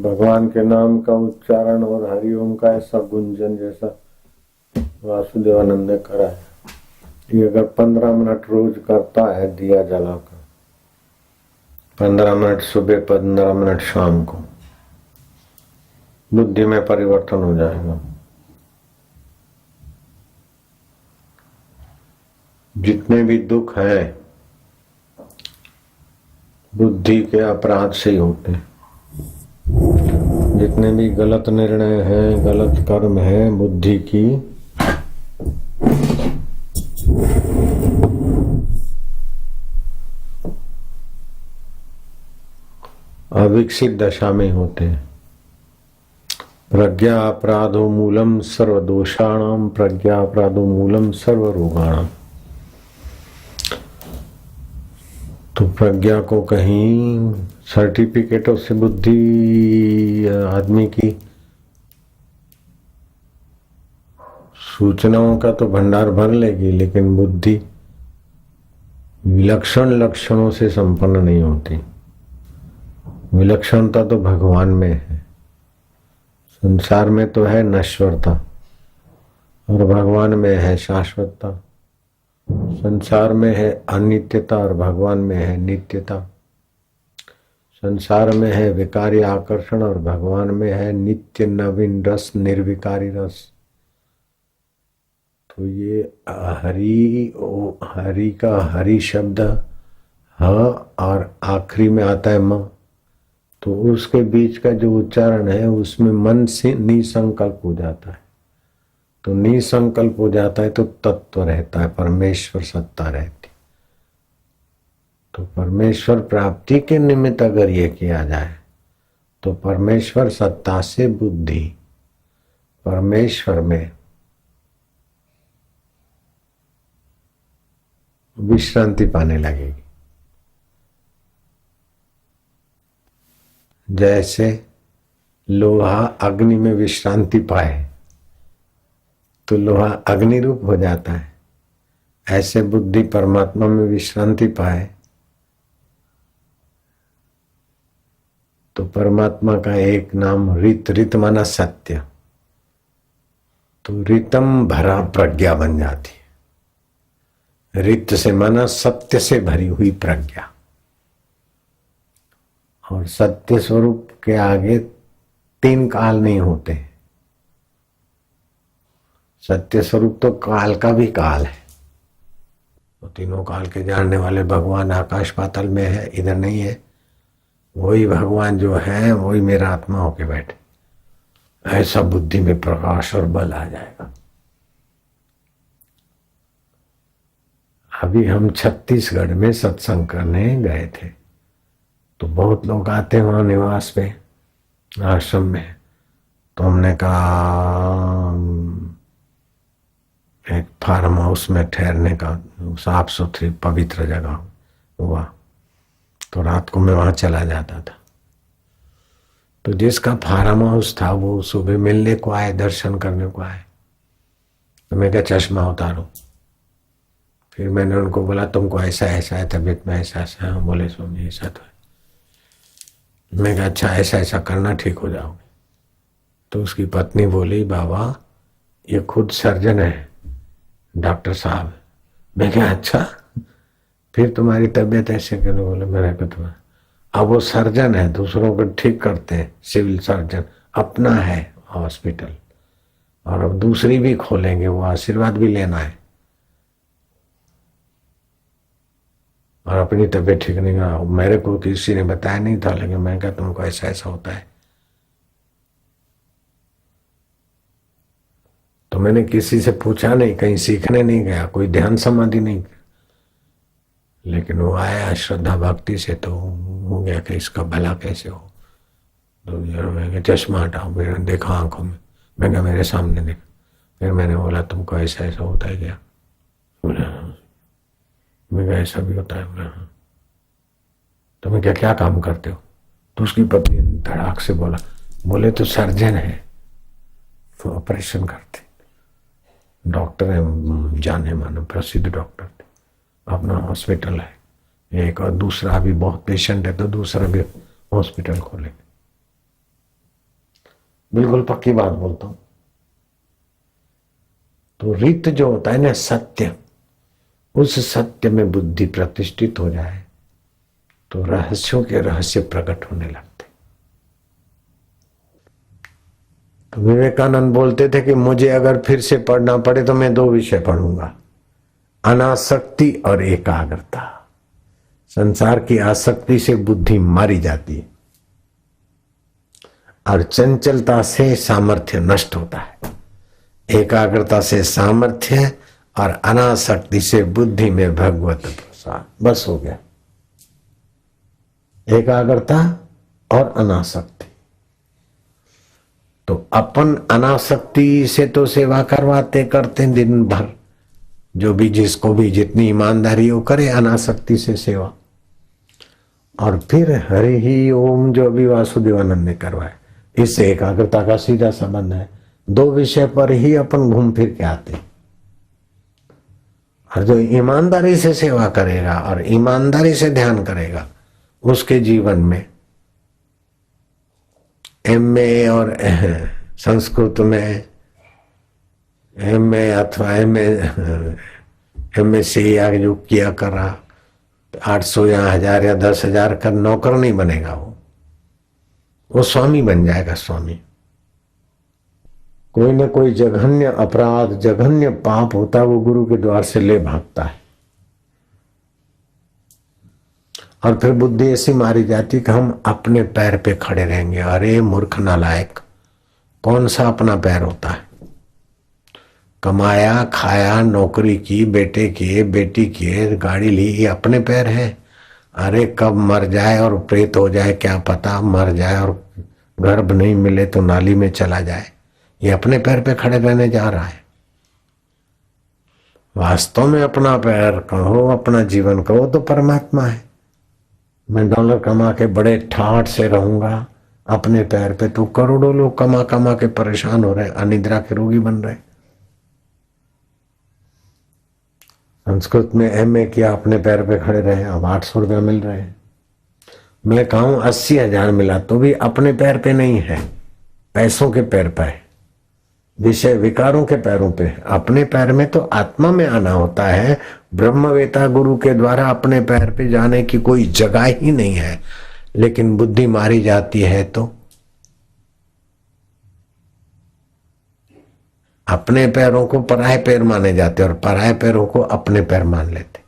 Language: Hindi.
भगवान के नाम का उच्चारण और हरिओम का ऐसा गुंजन जैसा वासुदेवानंद ने करा है। ये अगर 15 मिनट रोज करता है दिया जलाकर, 15 मिनट सुबह 15 मिनट शाम को, बुद्धि में परिवर्तन हो जाएगा। जितने भी दुख हैं बुद्धि के अपराध से ही होते हैं। जितने भी गलत निर्णय हैं, गलत कर्म हैं, बुद्धि की अविकसित दशा में होते हैं। प्रज्ञा अपराधो मूलम सर्व दोषाणाम, प्रज्ञा अपराधो मूलम सर्व रोगाणाम। तो प्रज्ञा को कहीं सर्टिफिकेटों से बुद्धि आदमी की सूचनाओं का तो भंडार भर लेगी, लेकिन बुद्धि विलक्षण लक्षणों से संपन्न नहीं होती। विलक्षणता तो भगवान में है, संसार में तो है नश्वरता और भगवान में है शाश्वतता। संसार में है अनित्यता और भगवान में है नित्यता। संसार में है विकारी आकर्षण और भगवान में है नित्य नवीन रस, निर्विकारी रस। तो ये हरि का हरि शब्द ह और आखिरी में आता है म, तो उसके बीच का जो उच्चारण है उसमें मन से निसंकल्प हो जाता है। तो निसंकल्प हो जाता है तो तत्व रहता है, परमेश्वर सत्ता रहती। तो परमेश्वर प्राप्ति के निमित्त अगर ये किया जाए तो परमेश्वर सत्ता से बुद्धि परमेश्वर में विश्रांति पाने लगेगी। जैसे लोहा अग्नि में विश्रांति पाए तो लोहा अग्नि रूप हो जाता है, ऐसे बुद्धि परमात्मा में विश्रांति पाए तो परमात्मा का एक नाम रित, रित माना सत्य, तो रितम भरा प्रज्ञा बन जाती है। रित से माना सत्य से भरी हुई प्रज्ञा। और सत्य स्वरूप के आगे 3 काल नहीं होते। सत्य स्वरूप तो काल का भी काल है। तो तीनों काल के जानने वाले भगवान आकाश पाताल में है, इधर नहीं है। वही भगवान जो है वही मेरा आत्मा होके बैठे, ऐसा बुद्धि में प्रकाश और बल आ जाएगा। अभी हम छत्तीसगढ़ में सत्संग करने गए थे, तो बहुत लोग आते हैं वहां निवास पे, आश्रम में। तो हमने कहा एक फार्म हाउस में ठहरने का, साफ सुथरी पवित्र जगह हुआ, तो रात को मैं वहां चला जाता था। तो जिसका फार्म हाउस था वो सुबह मिलने को आए, दर्शन करने को आए। तो मैं क्या चश्मा उतारो। फिर मैंने उनको बोला तुमको ऐसा ऐसा है, तबीयत में ऐसा ऐसा है। बोले स्वामी ऐसा तो है। मैं कहा अच्छा ऐसा ऐसा करना ठीक हो जाओगे। तो उसकी पत्नी बोली बाबा ये खुद सर्जन है, डॉक्टर साहब। मैं क्या अच्छा फिर तुम्हारी तबीयत ऐसे क्यों? बोले मैंने कहा तुम्हारा, अब वो सर्जन है, दूसरों को ठीक करते हैं, सिविल सर्जन। अपना है हॉस्पिटल और अब दूसरी भी खोलेंगे, वो आशीर्वाद भी लेना है। और अपनी तबीयत ठीक नहीं हुआ, मेरे को किसी ने बताया नहीं था, लेकिन मैं क्या तुमको ऐसा ऐसा होता है। तो मैंने किसी से पूछा नहीं, कहीं सीखने नहीं गया, कोई ध्यान समाधि नहीं, लेकिन वो आया श्रद्धा भक्ति से, तो हो गया कि इसका भला कैसे हो। तो मैं चश्मा हटाओ, मैंने देखा आंखों में, मैं क्या मेरे सामने देखा। फिर मैंने बोला तुमको ऐसा ऐसा होता है क्या? बोला मैं क्या ऐसा भी होता है? बोला हाँ। तो मैं क्या क्या काम करते हो? तो उसकी पत्नी धड़ाक से बोला, बोले तो सर्जन है, तो ऑपरेशन करते, डॉक्टर है, जाने मानो प्रसिद्ध डॉक्टर थे, अपना हॉस्पिटल है एक, और दूसरा अभी बहुत पेशेंट है तो दूसरा भी हॉस्पिटल खोलेंगे। बिल्कुल पक्की बात बोलता हूं। तो रित जो होता है ना सत्य, उस सत्य में बुद्धि प्रतिष्ठित हो जाए तो रहस्यों के रहस्य प्रकट होने लगते। तो विवेकानंद बोलते थे कि मुझे अगर फिर से पढ़ना पड़े तो मैं 2 विषय पढ़ूंगा, अनासक्ति और एकाग्रता। संसार की आसक्ति से बुद्धि मारी जाती है और चंचलता से सामर्थ्य नष्ट होता है। एकाग्रता से सामर्थ्य और अनासक्ति से बुद्धि में भगवत प्रसाद, बस हो गया। एकाग्रता और अनासक्ति। तो अपन अनासक्ति से तो सेवा करवाते करते दिन भर, जो भी जिसको भी जितनी ईमानदारी हो करे अनासक्ति से सेवा। और फिर हरि ही ओम जो भी वासुदेवानंद ने करवाए, इससे एकाग्रता का सीधा संबंध है। 2 विषय पर ही अपन घूम फिर के आते। और जो ईमानदारी से सेवा करेगा और ईमानदारी से ध्यान करेगा, उसके जीवन में एमए और संस्कृत में एमए अथवा एमएससी या जो किया करा 800 या 1000 या 10,000 का नौकर नहीं बनेगा। वो स्वामी बन जाएगा। स्वामी कोई न कोई जघन्य अपराध, जघन्य पाप होता है, वो गुरु के द्वार से ले भागता है। और फिर बुद्धि ऐसी मारी जाती कि हम अपने पैर पे खड़े रहेंगे। अरे मूर्ख नालायक, कौन सा अपना पैर होता है? कमाया खाया, नौकरी की, बेटे किए, बेटी किए, गाड़ी ली, ये अपने पैर हैं। अरे कब मर जाए और प्रेत हो जाए क्या पता, मर जाए और गर्भ नहीं मिले तो नाली में चला जाए। ये अपने पैर पे खड़े रहने जा रहा है। वास्तव में अपना पैर कहो, अपना जीवन कहो तो परमात्मा है। मैं डॉलर कमा के बड़े ठाठ से रहूंगा अपने पैर पे, तो करोड़ों लोग कमा कमा के परेशान हो रहे, अनिद्रा के रोगी बन रहे। संस्कृत में एमए किया, अपने पैर पे खड़े रहे, अब 800 रुपया मिल रहे हैं। मैं कहूं 80,000 मिला तो भी अपने पैर पे नहीं है, पैसों के पैर पे है, विषय विकारों के पैरों पे। अपने पैर में तो आत्मा में आना होता है। ब्रह्मवेता गुरु के द्वारा अपने पैर पे जाने की कोई जगह ही नहीं है। लेकिन बुद्धि मारी जाती है तो अपने पैरों को पराये पैर माने जाते और पराये पैरों को अपने पैर मान लेते।